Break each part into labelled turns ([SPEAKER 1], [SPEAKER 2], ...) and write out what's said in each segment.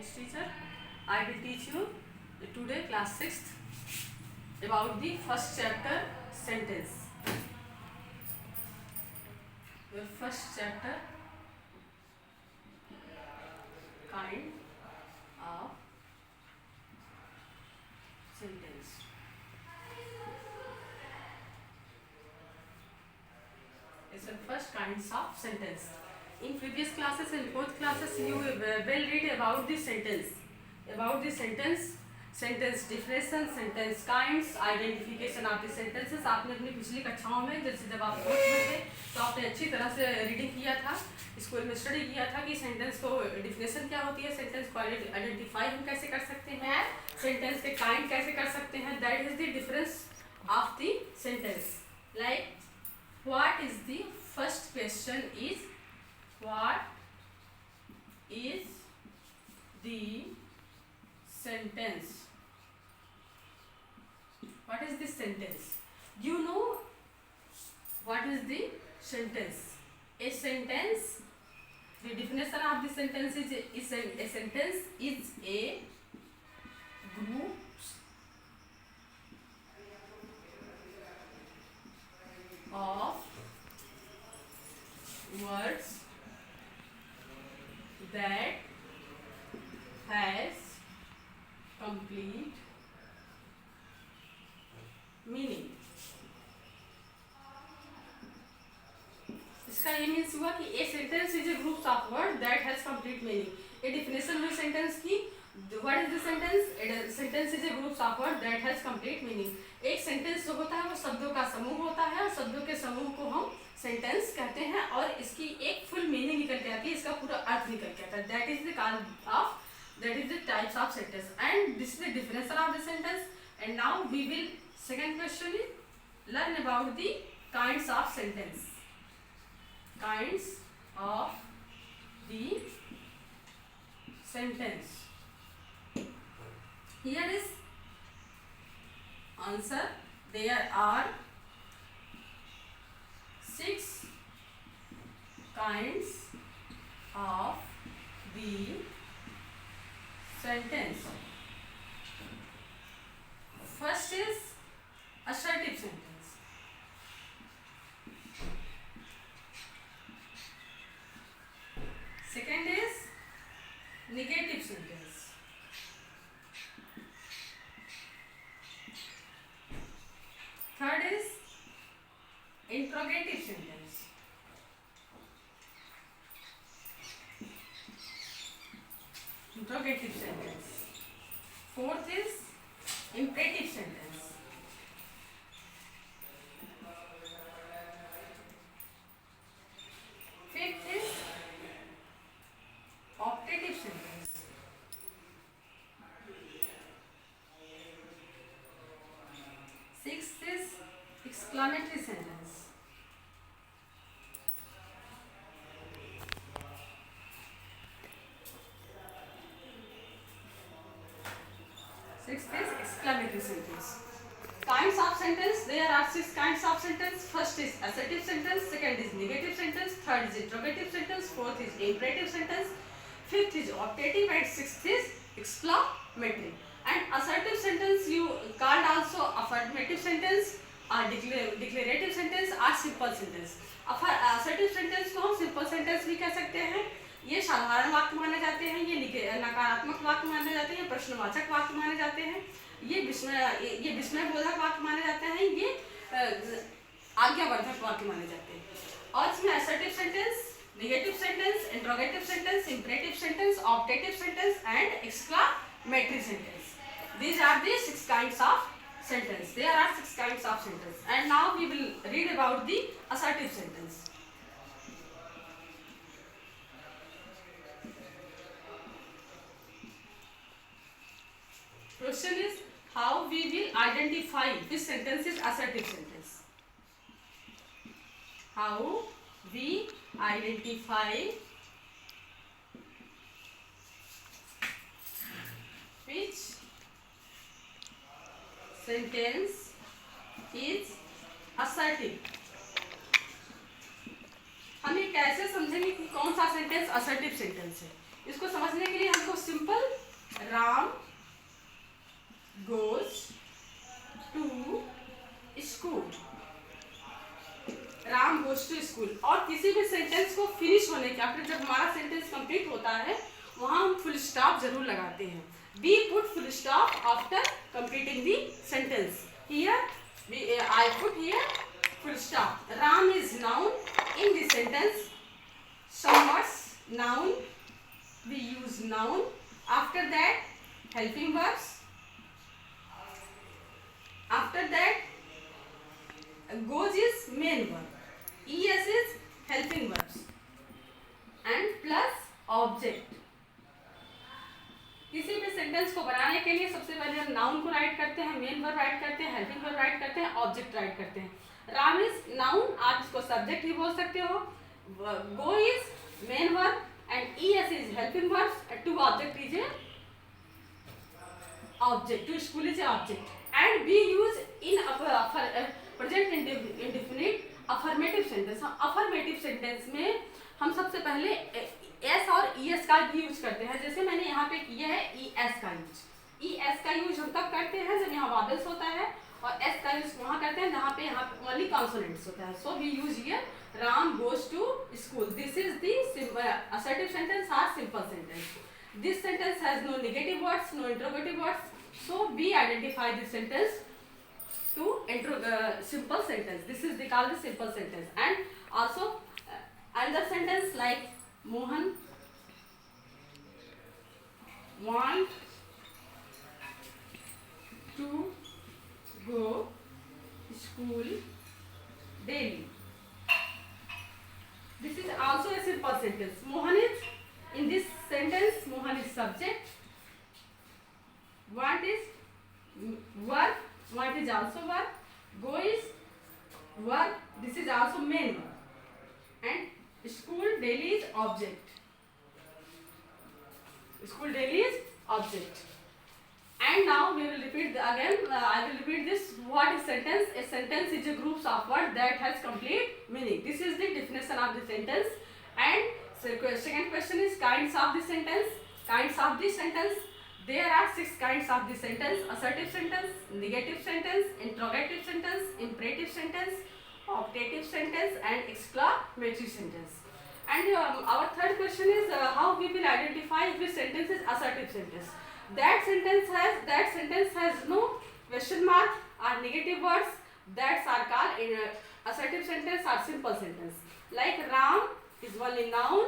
[SPEAKER 1] English teacher. I will teach you today class 6th about the first chapter sentence. Your first chapter kind of sentence. It's the first kinds of sentence. In previous classes, in both classes, you will read about the sentence, sentence definition, sentence kinds, identification of the sentences. आपने अपनी पिछली कक्षाओं में जैसे जब आप fourth में थे तो आपने अच्छी तरह से रीडिंग किया था, स्कूल में स्टडी किया था कि सेंटेंस को डिफिनेशन क्या होती है, सेंटेंस को आइडेंटिफाई हम कैसे कर सकते हैं, सेंटेंस के काइंड कैसे कर सकते हैं. That is the difference of the sentence. Like what is the first question is what is the sentence? What is the sentence? You know what is the sentence? A sentence, the definition of the sentence is a sentence is a group of words that has complete meaning. इसका ये means हुआ कि a sentence is a group of word that has complete meaning. A definition हुई sentence की. What is the sentence? Sentence is a group of word that has complete meaning. एक sentence जो होता है वो शब्दों का समूह होता है और शब्दों के समूह को हम सेंटेंस कहते हैं और इसकी एक फुल मीनिंग निकल के आती है, इसका पूरा अर्थ निकल के आता है. That is the kind of, that is the types of sentence and this is the difference of the sentence. And now we will second question is learn about the kinds of sentence. Kinds of the sentence. Here is answer. There are 6 kinds of the sentence. First is assertive sentence. Second is negative sentence. Third is interrogative sentence. Interrogative sentence. Fourth is imperative sentence. Fifth is optative sentence. Sixth is exclamatory sentence. Sixth is exclamatory sentence. Kinds of sentence. There are 6 kinds of sentence. First is assertive sentence. Second is negative sentence. Third is interrogative sentence. Fourth is imperative sentence. Fifth is optative and sixth is exclamatory. And assertive sentence you called also affirmative sentence or declarative sentence or simple sentence. assertive sentence को हम simple sentence भी कह सकते हैं. ये साधारण वाक्य माने जाते हैं, ये नकारात्मक वाक्य माने जाते हैं, प्रश्नवाचक वाक्य माने जाते हैं, ये विस्मयबोधक वाक्य माने जाते हैं, ये आज्ञावर्धक वाक्य माने जाते हैं. और इसमें assertive sentence, negative sentence, interrogative sentence, imperative sentence, optative sentence and exclamatory sentence. These are the 6 kinds of sentence. There are 6 kinds of sentence. And now we will read about the assertive sentence. Question is how we will identify which sentence is assertive sentence. How we identify which sentence is assertive. हम ये कैसे समझेंगे कि कौन सा sentence assertive sentence है? इसको समझने के लिए हमको सिंपल गोज टू स्कूल। और किसी भी सेंटेंस को फिनिश होने के आफ्टर, जब हमारा सेंटेंस कंप्लीट होता है वहाँ हम फुल स्टॉप जरूर लगाते हैं। We put full stop after completing the sentence. Here I put here full stop. Ram is noun in this sentence. Some words noun, we use noun. After that helping verbs. After that goes is main verb. Es is helping verbs and plus object. किसी भी sentence को बनाने के लिए सबसे पहले हम noun को राइट करते हैं, मेन वर्ब राइट करते हैं, हेल्पिंग वर्ब राइट करते हैं, ऑब्जेक्ट राइट करते हैं। राम इज नाउन, आप इसको सब्जेक्ट भी बोल सकते हो। Go is main verb and es is helping verb. To object is a object, to school is a object and we use in present indefinite affirmative sentence. Affirmative sentence में हम सबसे पहले एस और E S का भी use करते हैं। जैसे मैंने यहाँ पे किया है ई एस का यूज। ई एस का यूज हम तब करते हैं जब यहाँ वॉवेल्स होता है, और एस का यूज वहाँ करते हैं जहाँ पे यहाँ पे ओनली कॉन्सोनेंट्स होता है। So we use here Ram goes to school. This is the assertive sentence और simple sentence. This sentence has no negative words, no interrogative words. So we identify this sentence to simple sentence. This is called the simple sentence. And also another sentence like Mohan want to go school daily. This is also a simple sentence. Mohan is, in this sentence Mohan is subject, want is verb, want is also verb, go is verb, this is also main verb, and school daily is object. School daily is object. And now we will repeat again. I will repeat this. What is sentence? A sentence is a group of words that has complete meaning. This is the definition of the sentence. And second question is kinds of the sentence. Kinds of the sentence. There are 6 kinds of the sentence: assertive sentence, negative sentence, interrogative sentence, imperative sentence, optative sentence, and exclamatory sentence. And our third question is how we will identify if a sentence is assertive sentence. That sentence has no question mark or negative words. That are called in assertive sentence or simple sentence. Like Ram is only noun,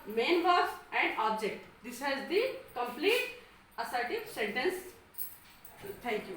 [SPEAKER 1] main verbs, and object. This has the complete assertive sentence. Thank you.